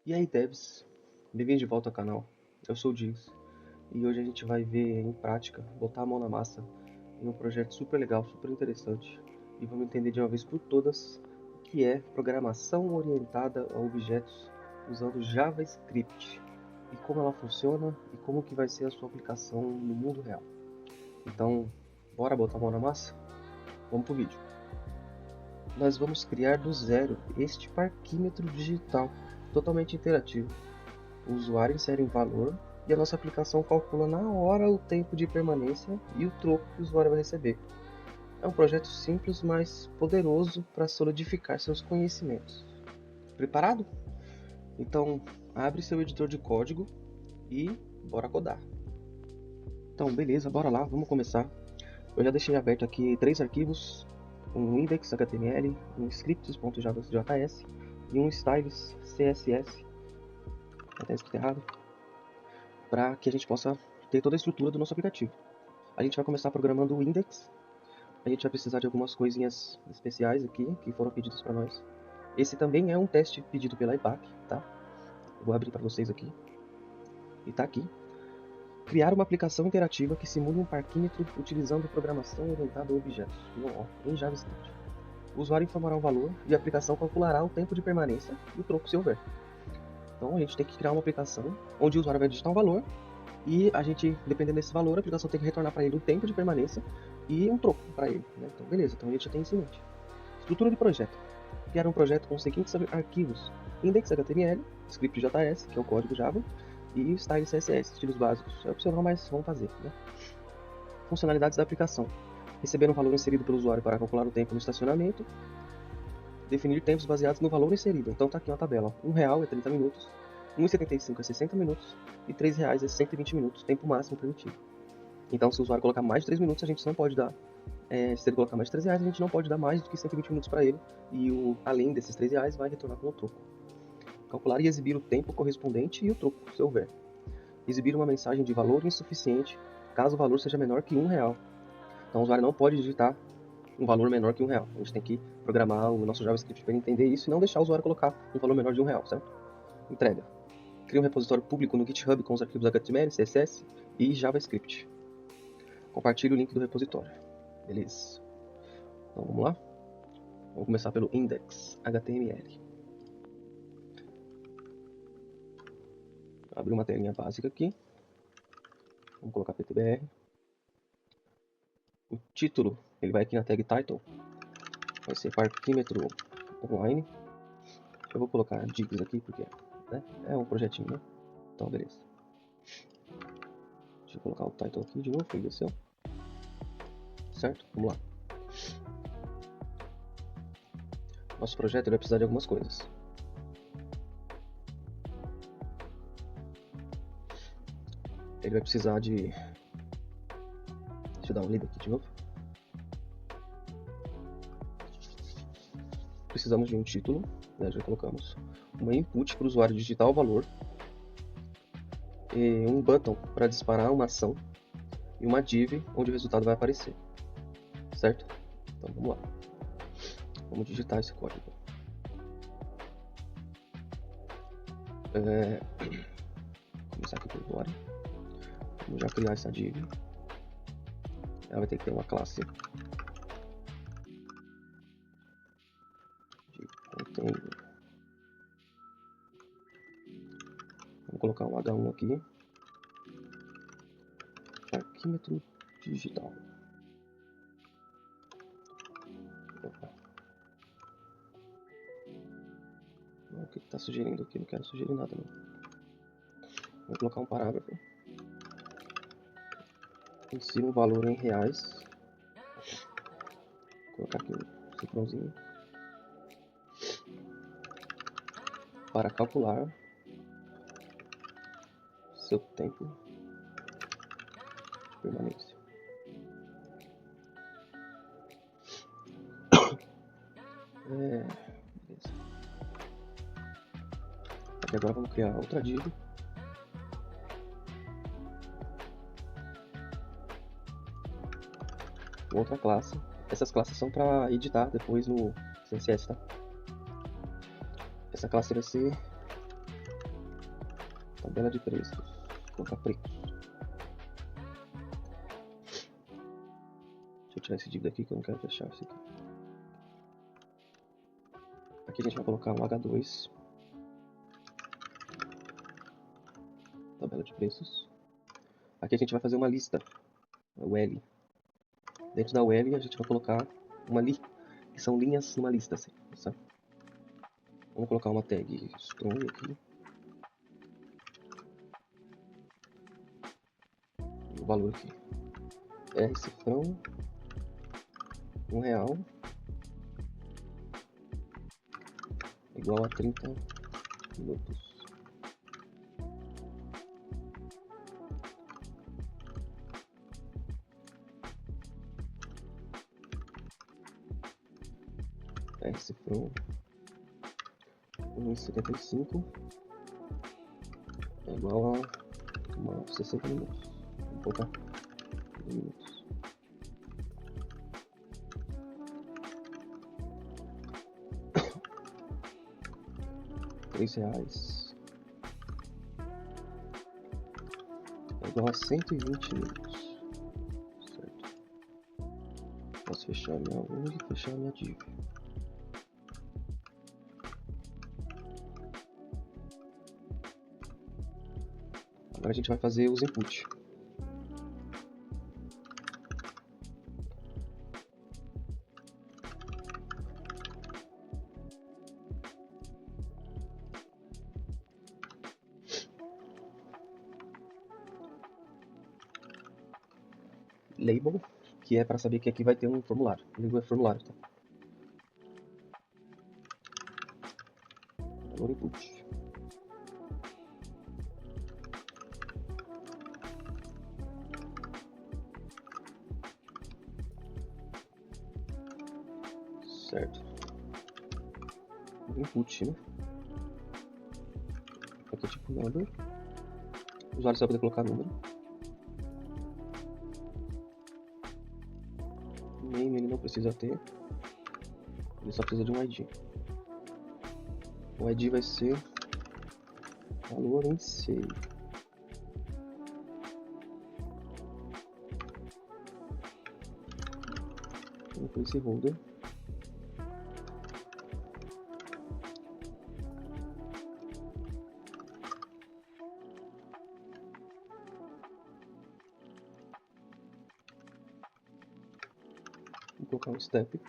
E aí, devs, bem-vindo de volta ao canal. Eu sou o Diggs e hoje a gente vai ver em prática, botar a mão na massa em um projeto super legal, super interessante e vamos entender de uma vez por todas o que é programação orientada a objetos usando JavaScript e como ela funciona e como que vai ser a sua aplicação no mundo real. Então, bora botar a mão na massa? Vamos pro vídeo. Nós vamos criar do zero este parquímetro digital totalmente interativo. O usuário insere um valor e a nossa aplicação calcula na hora o tempo de permanência e o troco que o usuário vai receber. É um projeto simples, mas poderoso para solidificar seus conhecimentos. Preparado? Então, abre seu editor de código e bora codar. Então, beleza, bora lá, vamos começar. Eu já deixei aberto aqui 3 arquivos, um index.html, um scripts.js e um styles CSS. Até escrito errado. Para que a gente possa ter toda a estrutura do nosso aplicativo. A gente vai começar programando o index. A gente vai precisar de algumas coisinhas especiais aqui que foram pedidas para nós. Esse também é um teste pedido pela IPAC, tá? Eu vou abrir para vocês aqui. E tá aqui. Criar uma aplicação interativa que simule um parquímetro utilizando programação orientada a objetos, em JavaScript. O usuário informará um valor e a aplicação calculará o tempo de permanência e o troco se houver. Então a gente tem que criar uma aplicação onde o usuário vai digitar um valor e a gente, dependendo desse valor, a aplicação tem que retornar para ele o tempo de permanência e um troco para ele. Né? Então beleza, então a gente já tem isso em mente. Estrutura de projeto. Criar um projeto com os seguintes arquivos: index.html, script.js, que é o código Java, e style CSS, estilos básicos. É opcional, mas vamos fazer. Né? Funcionalidades da aplicação. Receber um valor inserido pelo usuário para calcular o tempo no estacionamento. Definir tempos baseados no valor inserido. Então tá aqui uma tabela. R$1 é 30 minutos, R$1,75 é 60 minutos e R$3 é 120 minutos, tempo máximo permitido. Então, se o usuário colocar mais de 3 minutos, a gente não pode dar. Se ele colocar mais de R$3, a gente não pode dar mais do que 120 minutos para ele. E além desses R$3, vai retornar com o troco. Calcular e exibir o tempo correspondente e o troco, se houver. Exibir uma mensagem de valor insuficiente, caso o valor seja menor que R$1. Então, o usuário não pode digitar um valor menor que R$1. A gente tem que programar o nosso JavaScript para entender isso e não deixar o usuário colocar um valor menor de R$1, certo? Entrega. Cria um repositório público no GitHub com os arquivos HTML, CSS e JavaScript. Compartilhe o link do repositório. Beleza. Então vamos lá. Vamos começar pelo index.html. Abrir uma telinha básica aqui. Vamos colocar PTBR. O título, ele vai aqui na tag title. Vai ser parquímetro online. Eu vou colocar Diggs aqui porque é um projetinho, né? Então beleza. Deixa eu colocar o title aqui de novo, ele desceu. Certo? Vamos lá. Nosso projeto ele vai precisar de algumas coisas. Ele vai precisar de... Deixa eu dar uma lida aqui de novo. Precisamos de um título, né, já colocamos. Uma input para o usuário digitar o valor. E um button para disparar uma ação. E uma div onde o resultado vai aparecer. Certo? Então vamos lá. Vamos digitar esse código. Começar aqui pelo usuário. Vamos já criar essa div. Ela vai ter que ter uma classe de container. Vamos colocar um H1 aqui. Parquímetro digital. Opa. O que está sugerindo aqui? Não quero sugerir nada não. Vou colocar um parágrafo. Insira um valor em reais. Vou colocar aqui um cifrãozinho. Para calcular seu tempo de permanência. Beleza. Aqui agora vamos criar outra div. Outra classe. Essas classes são para editar depois no CSS, tá? Essa classe vai ser Tabela de preços. Comprar preços. Deixa eu tirar esse dívida aqui que eu não quero fechar isso aqui. Aqui a gente vai colocar um H2. Tabela de preços. Aqui a gente vai fazer uma lista. O L. Dentro da UL a gente vai colocar uma que são linhas numa lista, assim, certo? Vamos colocar uma tag strong aqui. E o valor aqui. R cifrão. R$1. Igual a 30 minutos. R cifrão. 1,75 é igual a 60 minutos. Vamos colocar minutos. R$3 é igual a 120 minutos. Certo. Posso fechar a minha UNG e fechar a minha div. Agora a gente vai fazer os inputs. Label, que é para saber que aqui vai ter um formulário. Label é formulário, tá? Valor input. Certo. Input, né? Aqui é tipo number. O usuário só vai poder colocar número. Name ele não precisa ter. Ele só precisa de um ID. O ID vai ser valor em C. Um placeholder. Vou colocar um step.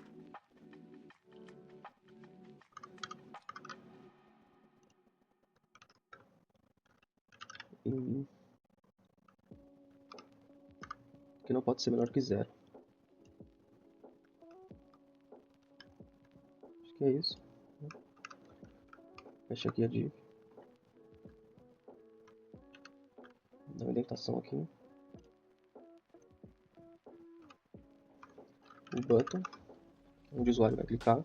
Que não pode ser menor que 0. Acho que é isso. Fecha aqui a div. Dá uma indentação aqui. O button, onde o usuário vai clicar.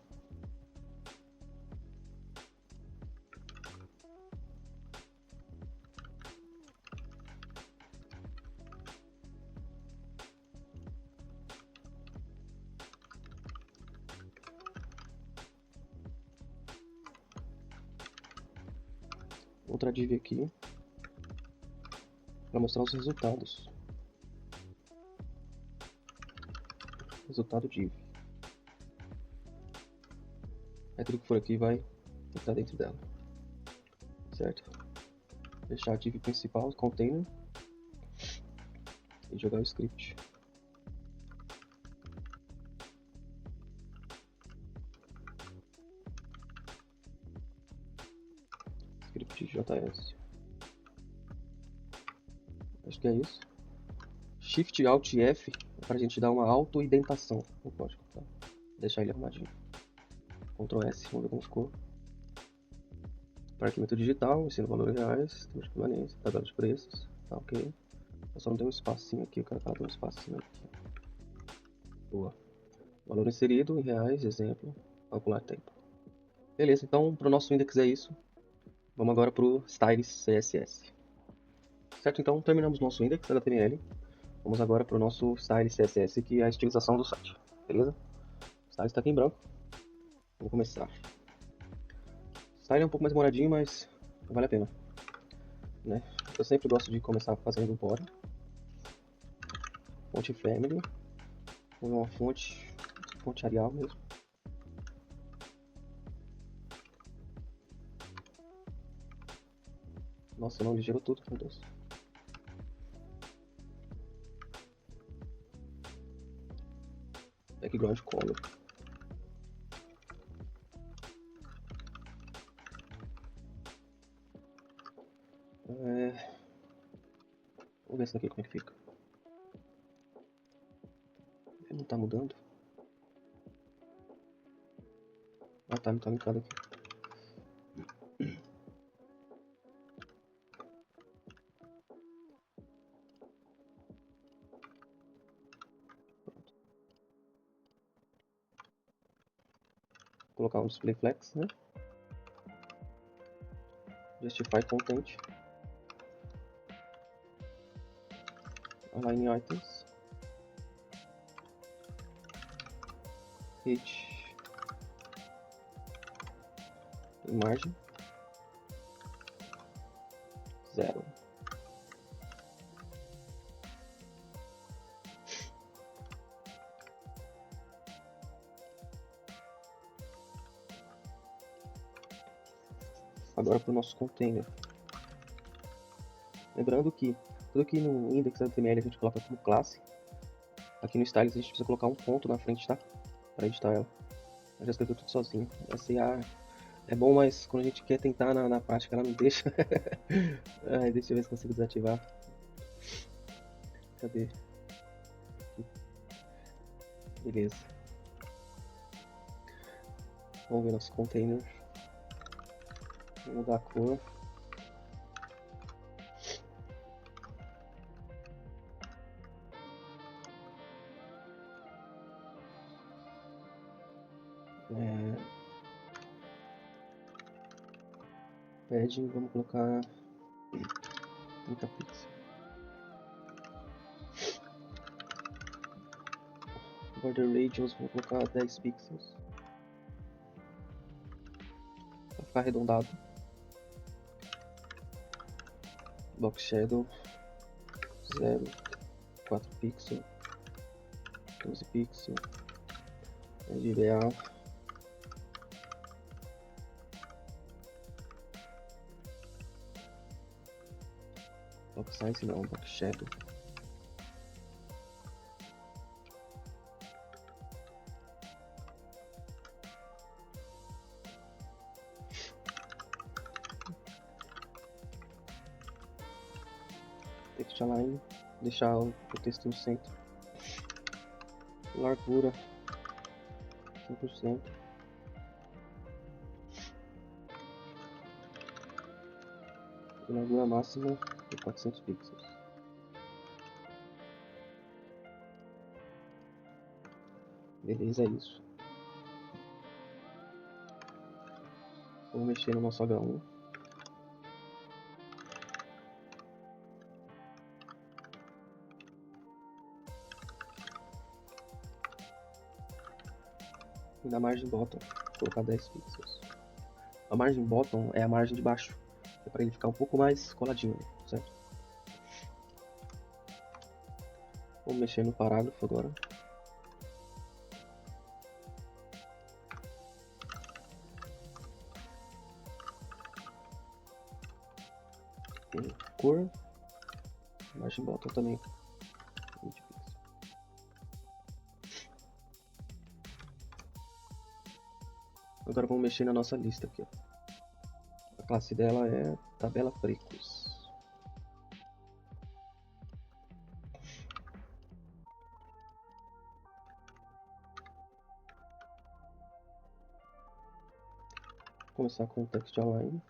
Outra div aqui para mostrar os resultados. Resultado div. Aí tudo que for aqui vai estar dentro dela. Certo? Fechar a div principal, container. E jogar o script. Script JS. Acho que é isso. Shift Alt F é para a gente dar uma auto-indentação no código, tá? Deixar ele arrumadinho. Ctrl S, vamos ver como ficou. Parquimento digital, ensino valores reais, temos de permanência, tabela de preços, tá ok. Eu só não tem um espacinho aqui, eu quero que ela tenha um espacinho aqui. Boa. Valor inserido em reais, exemplo, calcular tempo. Beleza, então para o nosso index é isso. Vamos agora para o Styles CSS. Certo, então terminamos nosso index HTML. Vamos agora para o nosso Styles CSS, que é a estilização do site. Beleza? O Styles está aqui em branco. Vamos começar. O Style é um pouco mais moradinho, mas vale a pena. né? Eu sempre gosto de começar fazendo body, fonte family, ou uma fonte Arial mesmo. Nossa, não, ele gerou tudo, meu Deus. Background color. Vamos ver esse daqui como é que fica. Ele não tá mudando. Ah tá, não tá linkado aqui. Vou colocar um display flex, né? Justify content. Align items. Hit. Margem. 0. Agora para o nosso container. Lembrando que tudo aqui no index.html a gente coloca como classe. Aqui no styles a gente precisa colocar um ponto na frente, tá? Para editar ela. Eu já escrevi tudo sozinho. SEA é bom, mas quando a gente quer tentar na prática ela não deixa. Ai, deixa eu ver se consigo desativar. Cadê? Aqui. Beleza. Vamos ver nosso container. Vou mudar a cor. Padding, vamos colocar 30 pixels. Border radius, vamos colocar 10 pixels. Para ficar arredondado. Box shadow 0, 4 pixels, 12 pixels. RGBA. Box size não, box shadow. Text align, deixar o texto no centro. Largura 100%. E largura máxima de 400 pixels. Beleza, é isso. Vou mexer no nosso H1. E na margem bottom, vou colocar 10 pixels. A margem bottom é a margem de baixo. É para ele ficar um pouco mais coladinho, certo? Vou mexer no parágrafo agora. Cor. Margem bottom também. 20 pixels. Agora vamos mexer na nossa lista aqui, ó. A classe dela é tabela precos. Vou começar com o text align.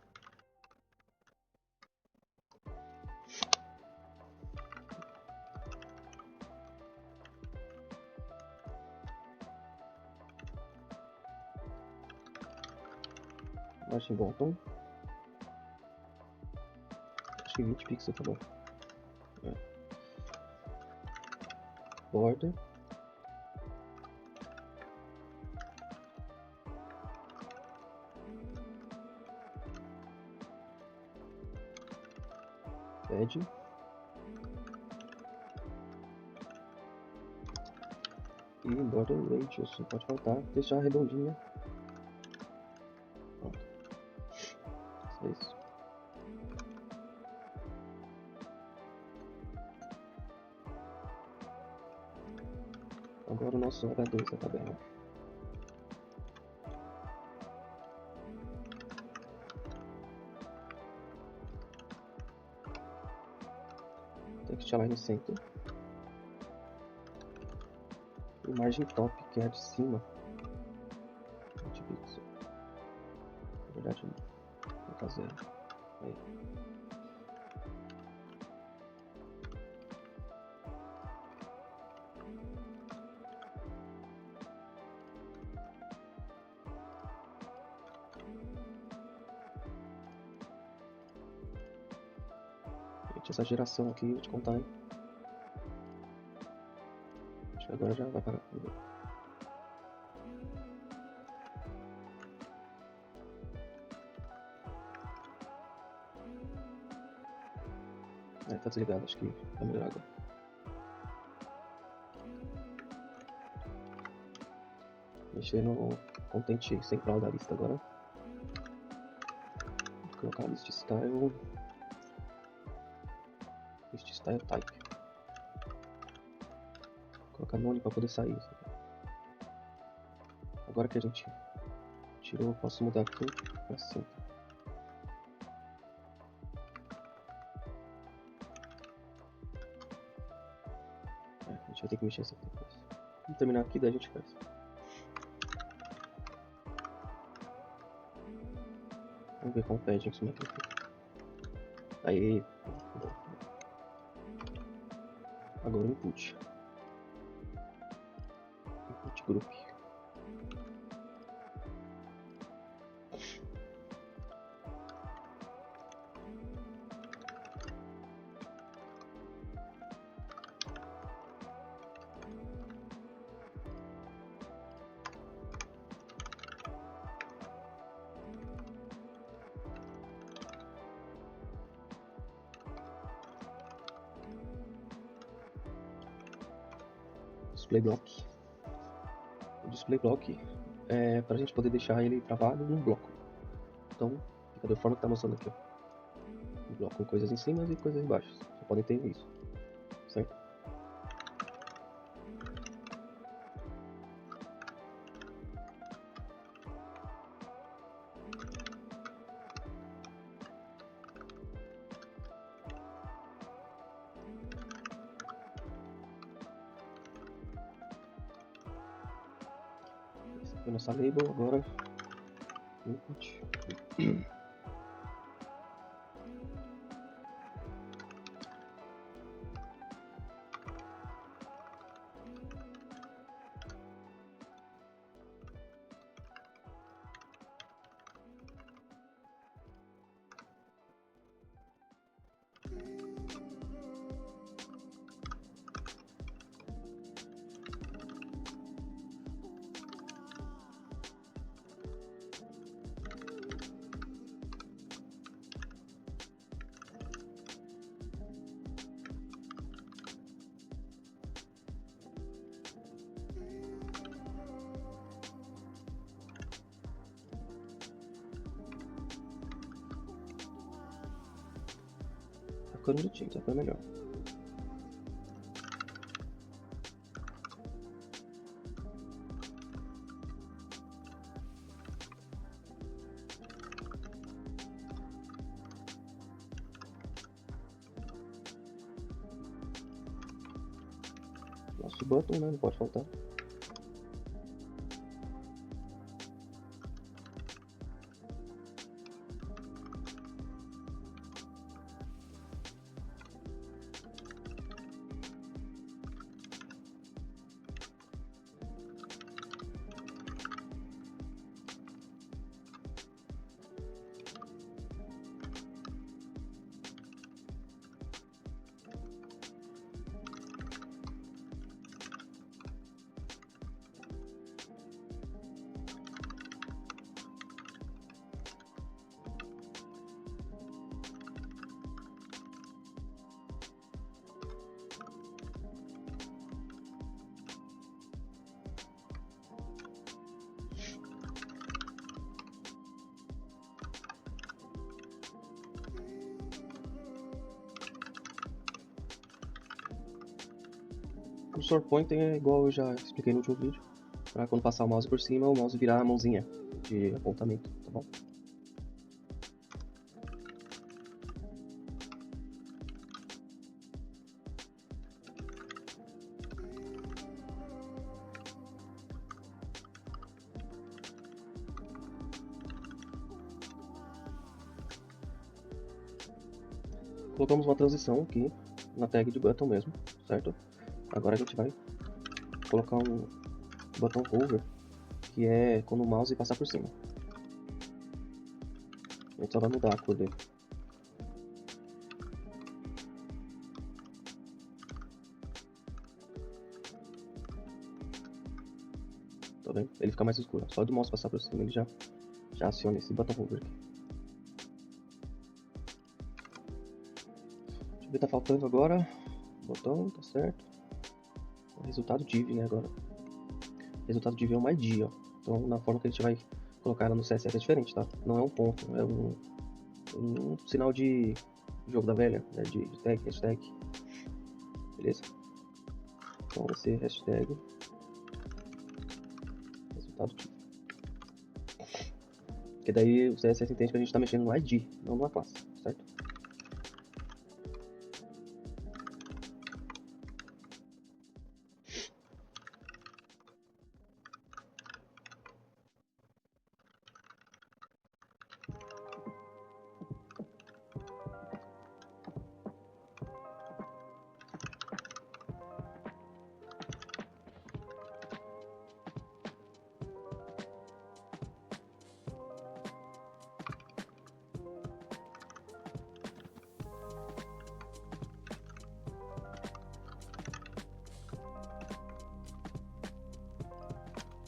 Margem bottom. Acho que 20 pixels tá bom. Border. pad. E border radius, não pode faltar, deixar redondinha. Pronto. Só isso. Agora o nosso H2 da tabela. Text align center. E margem top, que é a de cima. 20 pixels. Na verdade, vou botar 0. Aí. Gente, essa geração aqui, vou te contar, hein? Acho que agora já vai parar. Tá desligado, acho que vai melhorar agora. Mexer no contente central da lista agora. Vou colocar list style. List style type. Vou colocar none para poder sair. Agora que a gente tirou, eu posso mudar aqui para center. A gente vai ter que mexer isso aqui depois. Vamos terminar aqui, daí a gente faz. Vamos ver com o padding como é que fica. Aí, bom. Agora o input. Input group. Display block. O display block é para a gente poder deixar ele travado num bloco. Então, fica da forma que está mostrando aqui, ó. Um bloco com coisas em cima e coisas embaixo. Só podem ter isso, certo? Essa foi a nossa label, agora input. Tá ficando bonitinho, tá ficando melhor. Nosso button, né? Não pode faltar. O sort pointer é igual eu já expliquei no último vídeo, para quando passar o mouse por cima, o mouse virar a mãozinha de apontamento, tá bom? Colocamos uma transição aqui na tag de button mesmo, certo? Agora a gente vai colocar um button hover, que é quando o mouse passar por cima. A gente só vai mudar a cor dele. Tá vendo? Ele fica mais escuro. Só do mouse passar por cima ele já aciona esse button hover aqui. Deixa eu ver, tá faltando agora. Botão, tá certo. O resultado div, né, agora. O resultado div é uma ID, ó. Então, na forma que a gente vai colocar ela no CSS é diferente, tá? Não é um ponto, é um sinal de jogo da velha, né, de tag, hashtag. Beleza? Então, vai ser hashtag resultado div. Porque daí o CSS entende que a gente está mexendo no ID, não numa classe, certo?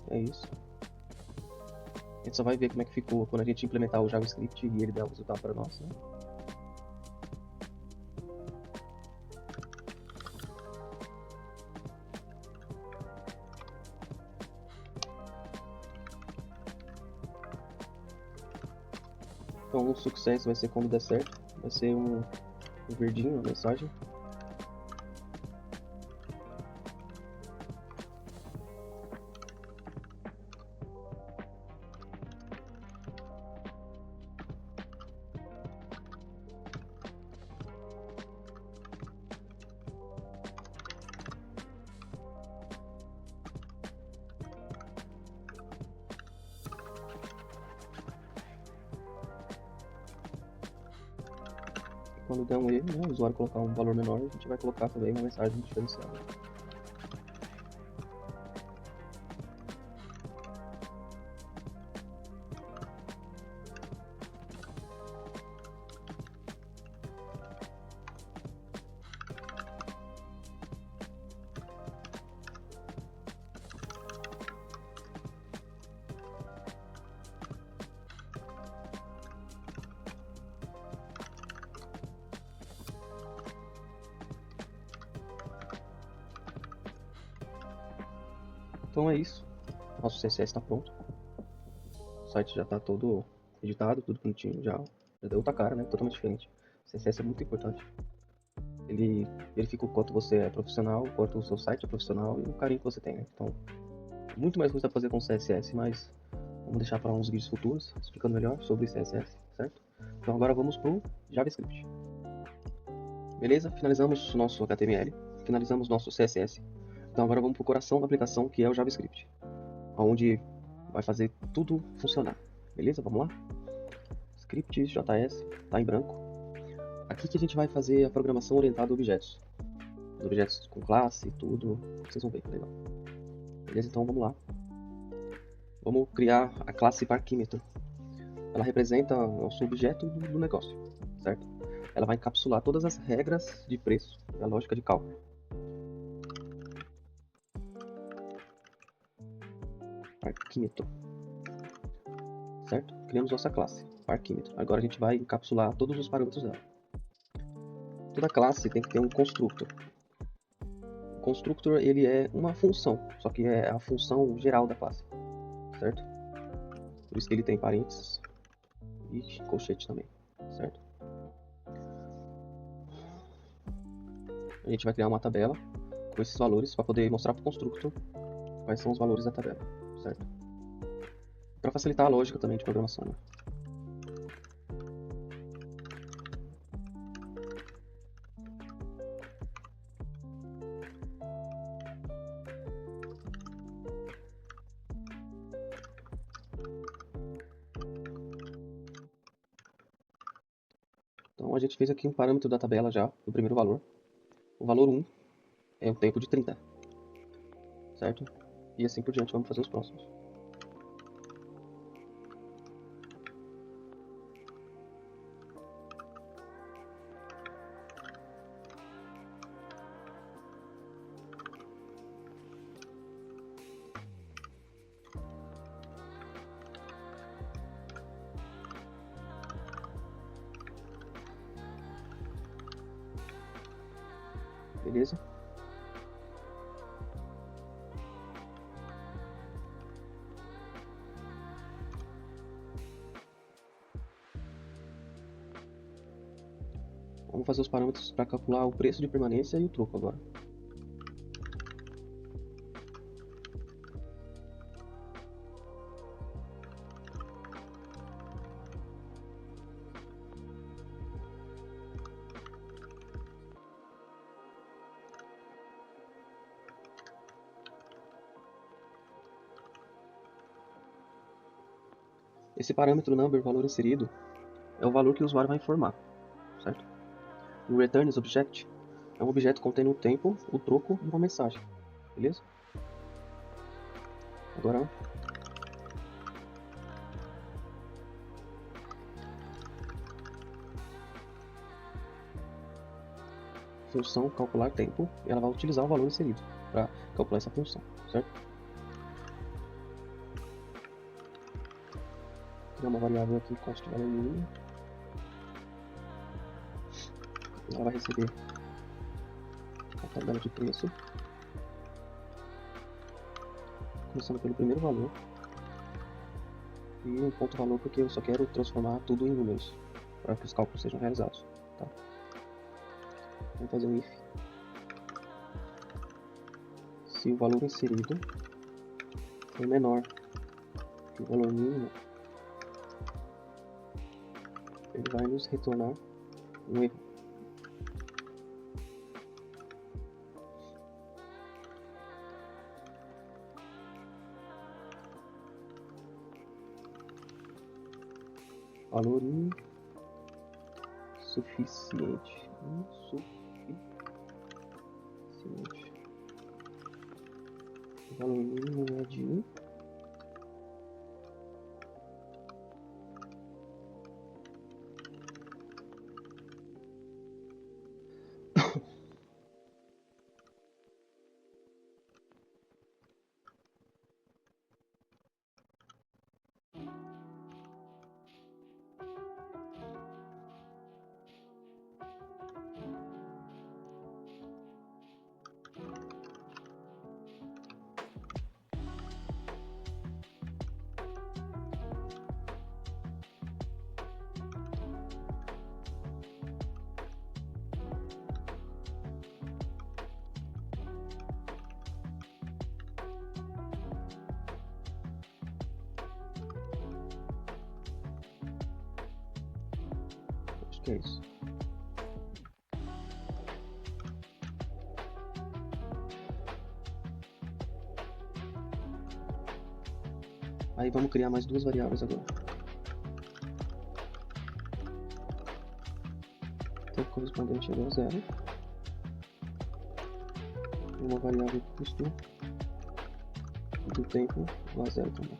É isso. A gente só vai ver como é que ficou quando a gente implementar o JavaScript e ele der o resultado para nós, né? Então o sucesso vai ser quando der certo. Vai ser um verdinho, uma mensagem. Quando der um erro, né, o usuário colocar um valor menor, a gente vai colocar também uma mensagem diferenciada. Então é isso. Nosso CSS está pronto. O site já está todo editado, tudo bonitinho, já deu outra cara, né? Totalmente diferente. O CSS é muito importante. Ele verifica o quanto você é profissional, o quanto o seu site é profissional e o carinho que você tem, né? Então, muito mais coisa a fazer com CSS, mas vamos deixar para uns vídeos futuros explicando melhor sobre CSS, certo? Então agora vamos pro JavaScript. Beleza? Finalizamos nosso HTML, finalizamos nosso CSS. Então agora vamos pro coração da aplicação, que é o JavaScript, onde vai fazer tudo funcionar. Beleza? Vamos lá? Scripts, JS, tá em branco. Aqui que a gente vai fazer a programação orientada a objetos. Os objetos com classe, tudo. Vocês vão ver que legal. Beleza? Então vamos lá. Vamos criar a classe parquímetro. Ela representa o nosso objeto do negócio, certo? Ela vai encapsular todas as regras de preço e a lógica de cálculo. Parquímetro. Certo? Criamos nossa classe, parquímetro. Agora a gente vai encapsular todos os parâmetros dela. Toda classe tem que ter um constructor. O constructor ele é uma função, só que é a função geral da classe, certo? Por isso que ele tem parênteses e colchete também, certo? A gente vai criar uma tabela com esses valores para poder mostrar para o constructor quais são os valores da tabela, certo? Para facilitar a lógica também de programação, né? Então a gente fez aqui um parâmetro da tabela já, do primeiro valor. O valor 1 é o tempo de 30, certo? E assim por diante, vamos fazer os próximos. Beleza? Vamos fazer os parâmetros para calcular o preço de permanência e o troco agora. Esse parâmetro number, valor inserido, é o valor que o usuário vai informar, certo? O returns object é um objeto contendo o tempo, o troco e uma mensagem, beleza? Agora função calcular tempo, ela vai utilizar o valor inserido para calcular essa função, certo? Criar uma variável aqui const valor mínimo. Ela vai receber a tabela de preço, começando pelo primeiro valor, e um ponto valor porque eu só quero transformar tudo em números para que os cálculos sejam realizados, tá? Vamos fazer um if. Se o valor inserido for menor que o valor mínimo, ele vai nos retornar um erro. Valor insuficiente. O valor mínimo é de 1. Acho que é isso. Aí vamos criar mais duas variáveis agora. Tempo correspondente igual a 0. Uma variável custo do tempo igual a 0 também.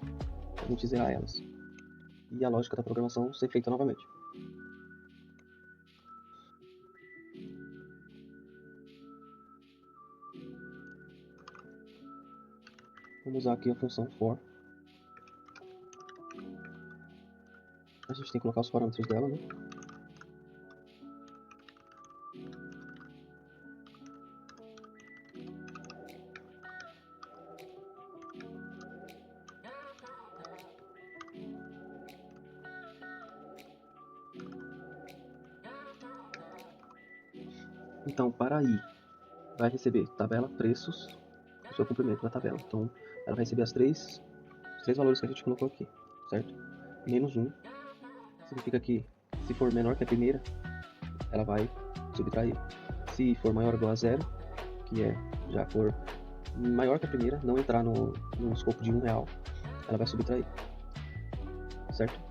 A gente zerar elas. E a lógica da programação ser feita novamente. Vamos usar aqui a função for. A gente tem que colocar os parâmetros dela, né? Então, para i vai receber tabela, preços, o seu comprimento da tabela. Então, ela vai receber os três valores que a gente colocou aqui, certo? Menos 1 significa que, se for menor que a primeira, ela vai subtrair. Se for maior ou igual a 0, que já for maior que a primeira, não entrar no escopo de R$1, ela vai subtrair, certo?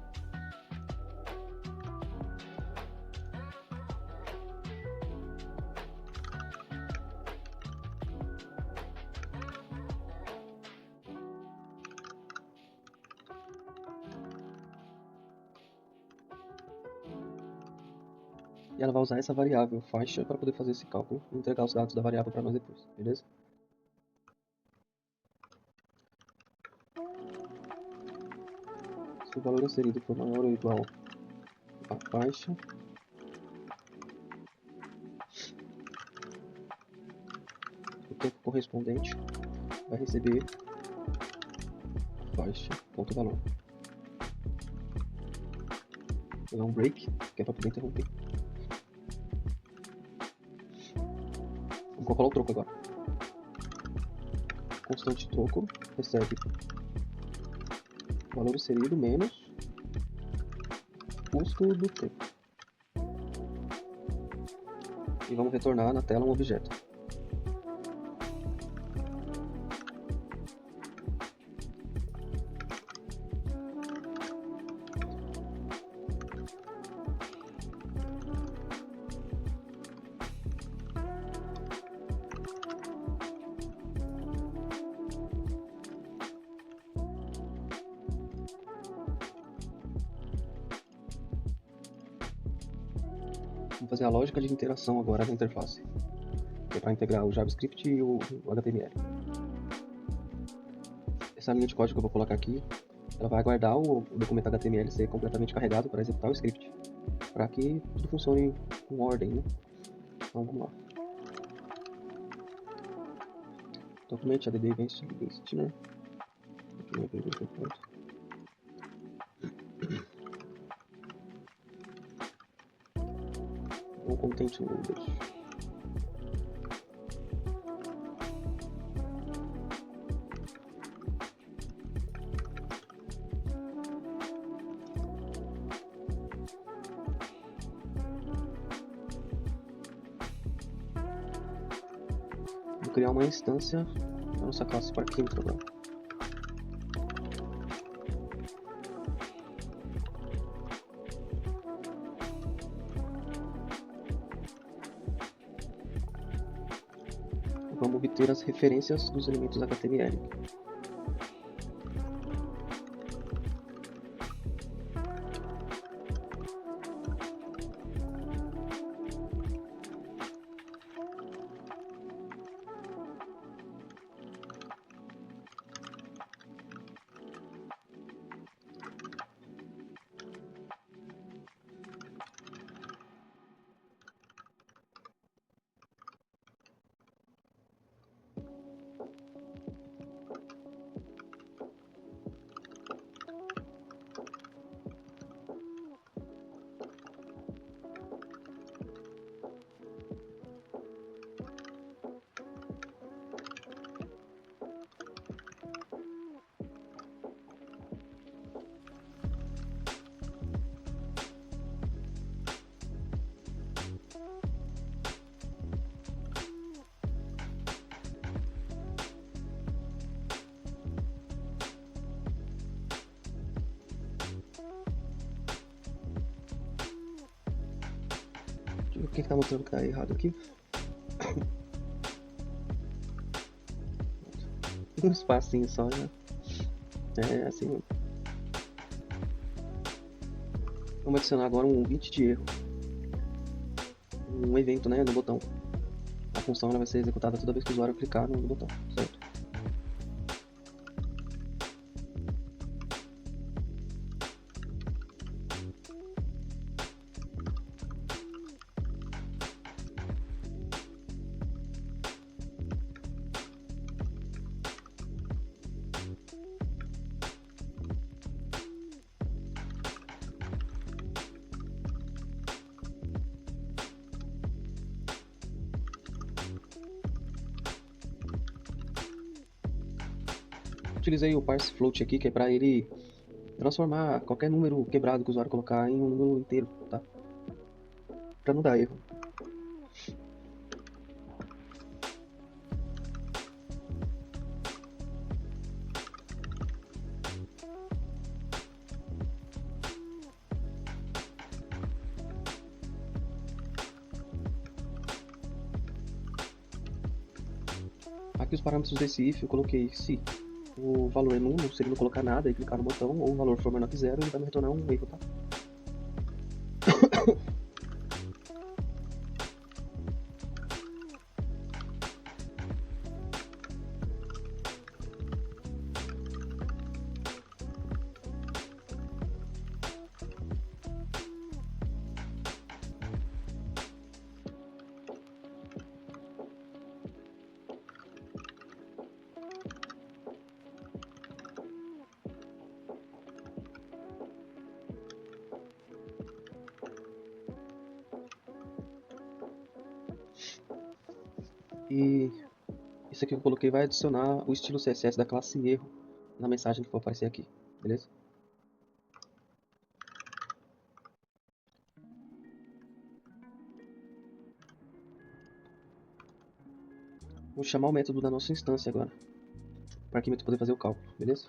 E ela vai usar essa variável faixa para poder fazer esse cálculo e entregar os dados da variável para nós depois, beleza? Se o valor inserido for maior ou igual a faixa, o tempo correspondente vai receber a faixa ponto valor. Vou dar um break, que é para poder interromper. Vamos calcular o troco agora. Constante troco recebe o valor inserido menos custo do tempo. E vamos retornar na tela um objeto. Vamos fazer a lógica de interação agora na interface, que é para integrar o JavaScript e o HTML. Essa linha de código que eu vou colocar aqui, ela vai aguardar o documento HTML ser completamente carregado para executar o script, para que tudo funcione com ordem, né? Então vamos lá. Document add listener. No content loader. Vou criar uma instância da nossa classe parquímetro agora. Vamos obter as referências dos elementos HTML. O que está mostrando que está errado aqui? Um espacinho só, né? É assim. Vamos adicionar agora um 20 de erro. Um evento, né, no botão. A função ela vai ser executada toda vez que o usuário clicar no botão, certo? utilizei o parse float aqui, que é para ele transformar qualquer número quebrado que o usuário colocar em um número inteiro, tá? Para não dar erro. Aqui os parâmetros desse if eu coloquei se o valor é nulo, se ele não colocar nada e clicar no botão, ou o valor for menor que zero, ele vai me retornar um erro, tá? E isso aqui que eu coloquei vai adicionar o estilo CSS da classe erro na mensagem que for aparecer aqui, beleza? Vou chamar o método da nossa instância agora, para aqui poder fazer o cálculo, beleza?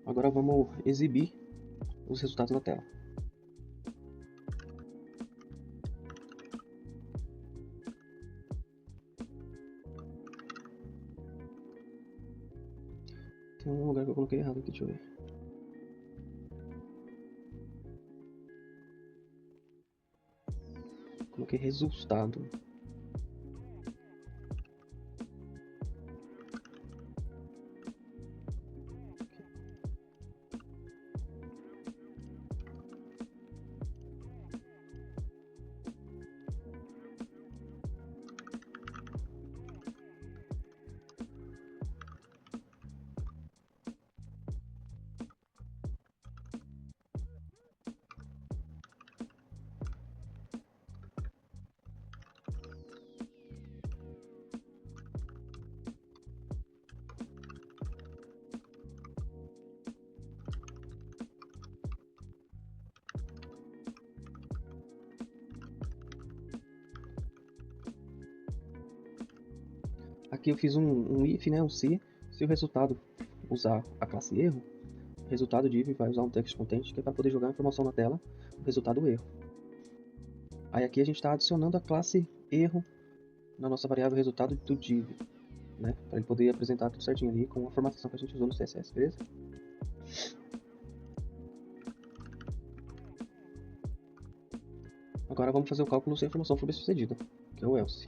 Agora vamos exibir os resultados na tela. Tem um lugar que eu coloquei errado aqui, deixa eu ver. Coloquei resultado. Aqui eu fiz um if, né, um se o resultado usar a classe erro, o resultado de if vai usar um text content, que é para poder jogar a informação na tela, o resultado erro. Aí aqui a gente está adicionando a classe erro na nossa variável resultado do div, né, para ele poder apresentar tudo certinho ali com a formatação que a gente usou no CSS, beleza? Agora vamos fazer o cálculo se a informação for bem sucedida, que é o else.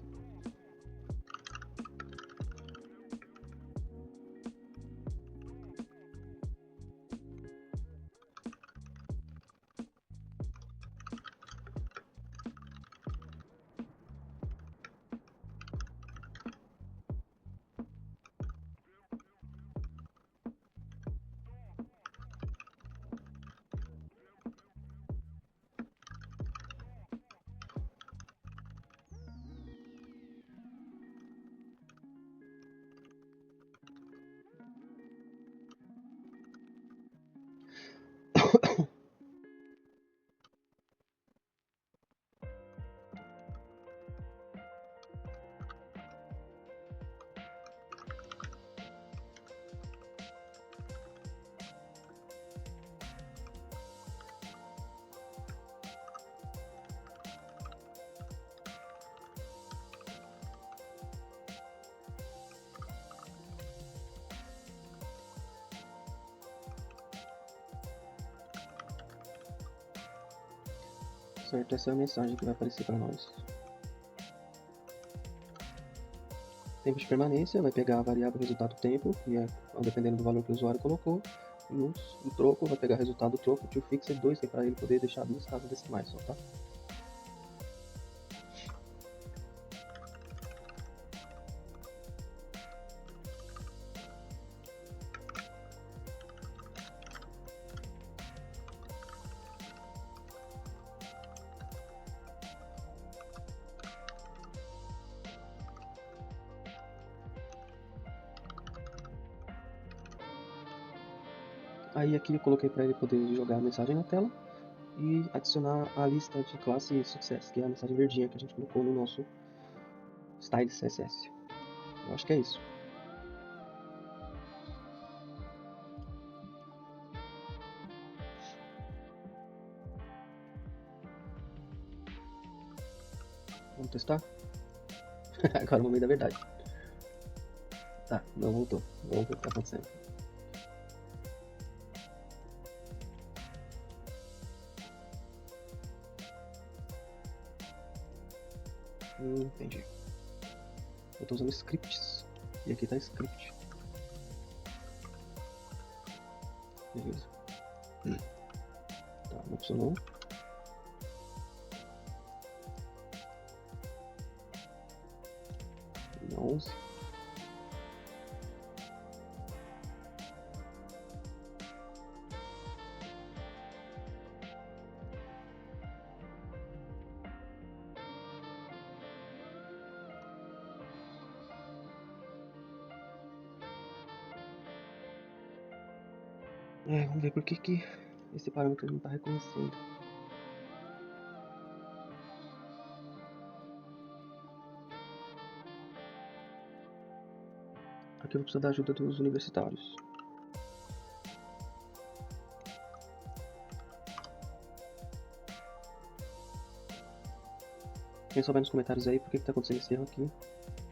Certo, essa é a mensagem que vai aparecer para nós. Tempo de permanência vai pegar a variável resultado tempo, que é dependendo do valor que o usuário colocou. E o troco vai pegar o resultado do troco to fixed 2, que é para ele poder deixar 2 casas decimais só, tá? Aí aqui eu coloquei para ele poder jogar a mensagem na tela e adicionar a lista de classe success, que é a mensagem verdinha que a gente colocou no nosso style CSS. Eu acho que é isso. Vamos testar? Agora é o momento da verdade. Tá, não voltou. Vamos ver o que tá acontecendo. Entendi. Eu tô usando scripts. E aqui tá script. Beleza. Tá, não funcionou. Na 11. Vamos ver por que esse parâmetro não está reconhecendo. Aqui eu vou precisar da ajuda dos universitários. Quem souber nos comentários aí por que está acontecendo esse erro aqui,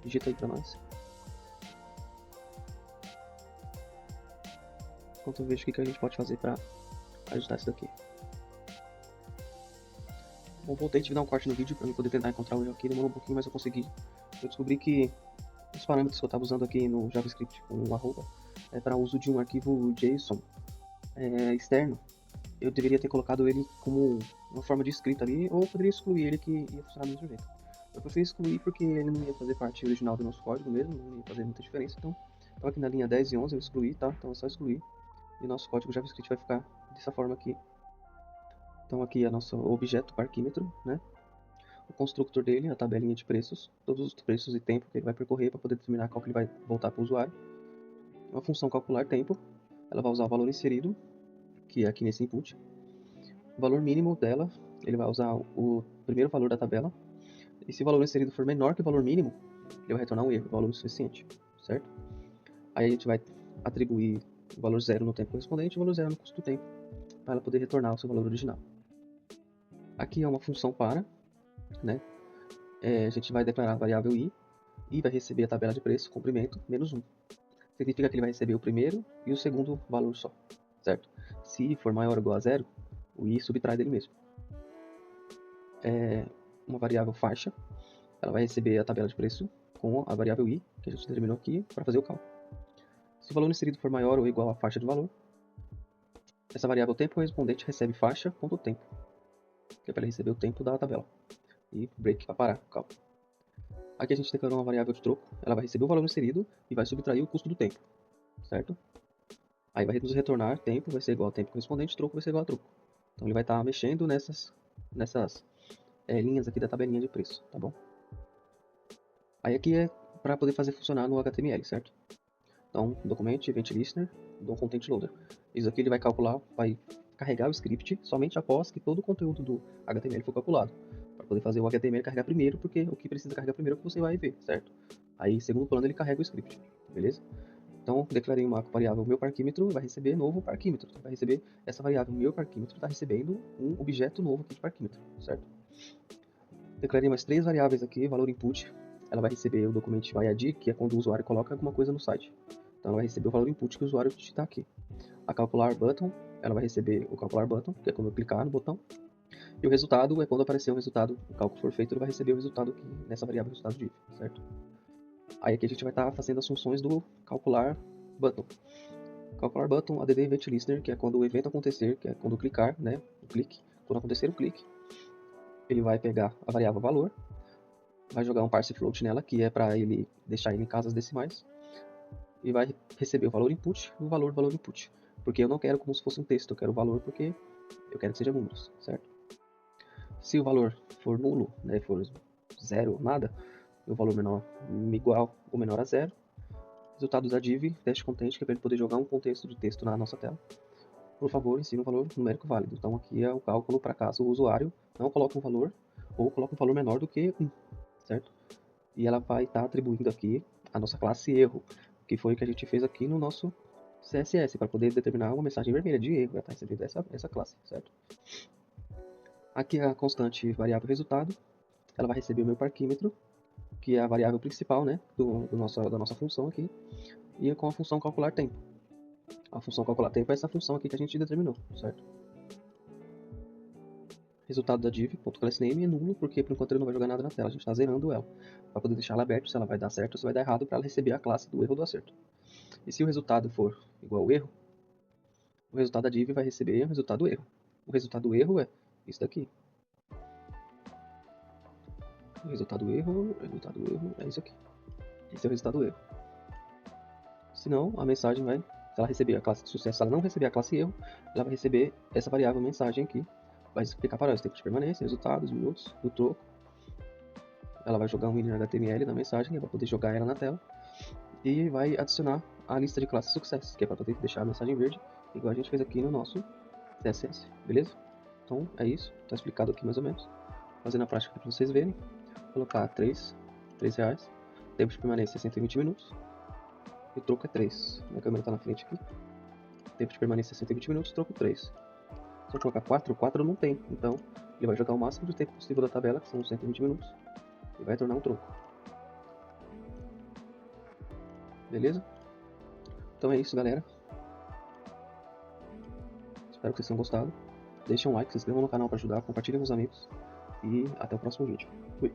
digita aí pra nós. Enquanto eu vejo o que a gente pode fazer pra ajudar isso daqui. Bom, voltei, tive que dar um corte no vídeo pra eu poder tentar encontrar o erro aqui, demorou um pouquinho, mas eu consegui. Eu descobri que os parâmetros que eu estava usando aqui no JavaScript com o arroba é para uso de um arquivo JSON externo. Eu deveria ter colocado ele como uma forma de escrita ali, ou eu poderia excluir ele que ia funcionar do mesmo jeito. Eu preferi excluir porque ele não ia fazer parte original do nosso código mesmo, não ia fazer muita diferença, então aqui na linha 10 e 11 eu excluí, tá? Então é só excluir e o nosso código JavaScript vai ficar dessa forma aqui. Então aqui é nosso objeto parquímetro, né? O construtor dele, a tabelinha de preços, todos os preços e tempo que ele vai percorrer para poder determinar qual que ele vai voltar para o usuário. Uma função calcular tempo, ela vai usar o valor inserido, que é aqui nesse input. O valor mínimo dela, ele vai usar o primeiro valor da tabela. E se o valor inserido for menor que o valor mínimo, ele vai retornar um erro, valor insuficiente, certo? Aí a gente vai atribuir o valor 0 no tempo correspondente e o valor 0 no custo do tempo, para ela poder retornar o seu valor original. Aqui é uma função para, né? A gente vai declarar a variável i vai receber a tabela de preço, comprimento, menos 1. Significa que ele vai receber o primeiro e o segundo valor só, certo? Se for maior ou igual a 0, o i subtrai dele mesmo. Uma variável faixa, ela vai receber a tabela de preço com a variável i, que a gente determinou aqui, para fazer o cálculo. Se o valor inserido for maior ou igual à faixa de valor, essa variável tempo correspondente recebe faixa.tempo, que é para receber o tempo da tabela. E break para parar o cálculo. Aqui a gente declarou uma variável de troco, ela vai receber o valor inserido e vai subtrair o custo do tempo, certo? Aí vai nos retornar tempo, vai ser igual a tempo correspondente, troco vai ser igual a troco. Então ele vai estar mexendo nessas linhas aqui da tabelinha de preço, tá bom? Aí aqui é para poder fazer funcionar no HTML, certo? Então, document, event listener, do content loader. Isso aqui ele vai calcular, vai carregar o script somente após que todo o conteúdo do HTML for calculado. Para poder fazer o HTML carregar primeiro, porque o que precisa carregar primeiro é o que você vai ver, certo? Aí, segundo plano, ele carrega o script, beleza? Então, declarei uma variável meu parquímetro, vai receber novo parquímetro. Vai receber essa variável meu parquímetro, está recebendo um objeto novo aqui de parquímetro, certo? Declarei mais 3 variáveis aqui, valor input. Ela vai receber o documento by ID, que é quando o usuário coloca alguma coisa no site. Então ela vai receber o valor input que o usuário digitar aqui. A calcular button, ela vai receber o calcular button, que é quando eu clicar no botão. E o resultado é quando aparecer o resultado, o cálculo for feito, ele vai receber o resultado aqui nessa variável resultado div, certo? Aí aqui a gente vai estar fazendo as funções do calcular button. Calcular button add event listener, que é quando o evento acontecer, que é quando clicar, né, o clique. Quando acontecer o clique, ele vai pegar a variável valor, vai jogar um parse float nela, que é para ele deixar ele em casas decimais, e vai receber o valor input e o valor do valor input. Porque eu não quero como se fosse um texto, eu quero o valor porque eu quero que seja números, certo? Se o valor for nulo, né, for zero, nada, o valor menor igual ou menor a zero, resultado da div teste content, que é para ele poder jogar um contexto de texto na nossa tela. Por favor, ensine um valor numérico válido. Então aqui é o cálculo para caso o usuário não coloque um valor ou coloque um valor menor do que 1, certo? E ela vai estar atribuindo aqui a nossa classe erro, que foi o que a gente fez aqui no nosso CSS, para poder determinar uma mensagem vermelha de erro, vai estar recebendo essa classe, certo? Aqui é a constante variável resultado, ela vai receber o meu parquímetro, que é a variável principal, né, da nossa função aqui, e com a função calcular tempo. A função calcular tempo é essa função aqui que a gente determinou, certo? Resultado da div.className é nulo, porque por enquanto ele não vai jogar nada na tela, a gente está zerando ela, para poder deixar ela aberta se ela vai dar certo ou se vai dar errado, para ela receber a classe do erro ou do acerto. E se o resultado for igual ao erro, o resultado da div vai receber o resultado do erro. O resultado do erro é isso daqui. O resultado do erro é isso aqui. Esse é o resultado do erro. Senão, a mensagem vai, se ela receber a classe de sucesso, se ela não receber a classe erro, ela vai receber essa variável mensagem aqui. Vai explicar para nós tempo de permanência, resultados, minutos, o troco. Ela vai jogar um inner HTML na mensagem, para poder jogar ela na tela. E vai adicionar a lista de classes success, que é para poder deixar a mensagem verde, igual a gente fez aqui no nosso CSS, beleza? Então é isso, está explicado aqui mais ou menos. Fazendo a prática para vocês verem. Colocar 3 reais. Tempo de permanência 120 minutos. E o troco é 3. Minha câmera está na frente aqui. Tempo de permanência 120 minutos, troco 3. Se eu colocar 4, 4 não tem. Então ele vai jogar o máximo de tempo possível da tabela, que são 120 minutos. E vai tornar um troco. Beleza? Então é isso, galera. Espero que vocês tenham gostado. Deixem um like, se inscrevam no canal para ajudar, compartilhem com os amigos. E até o próximo vídeo. Fui!